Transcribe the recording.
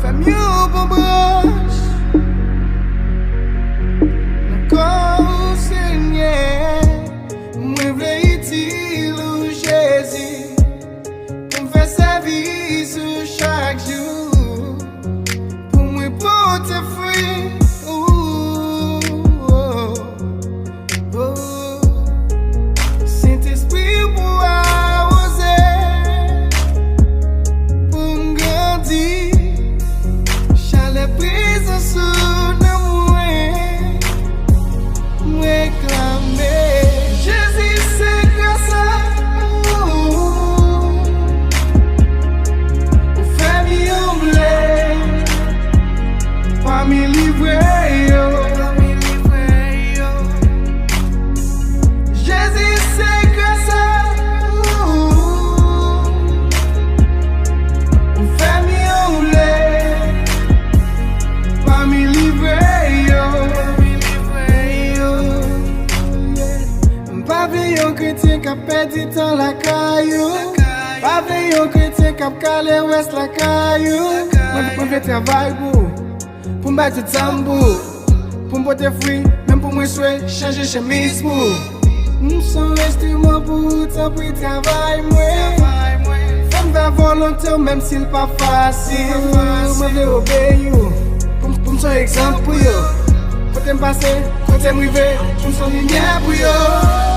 Femme yo bon broche Encore Seigneur Moi vle utile ou Jésus Pour me faire service chaque jour Pour moi porter fruit Saint-Esprit pour K'ap perdi tan la kayou Pa vle yon chrétien k'ap kale west la kayou Mwen vle travay pou m'bay tout tambou Pou m'pote fruit, même pou mwen souwe changer chemise pou M'son instrument pou tan pri travay mwen Femme va volonté même s'il pas facile Mwen vle obey you Pou m'son exemple pou yo Kote m'passe, kote m'rive Pou m'son lumière pou yo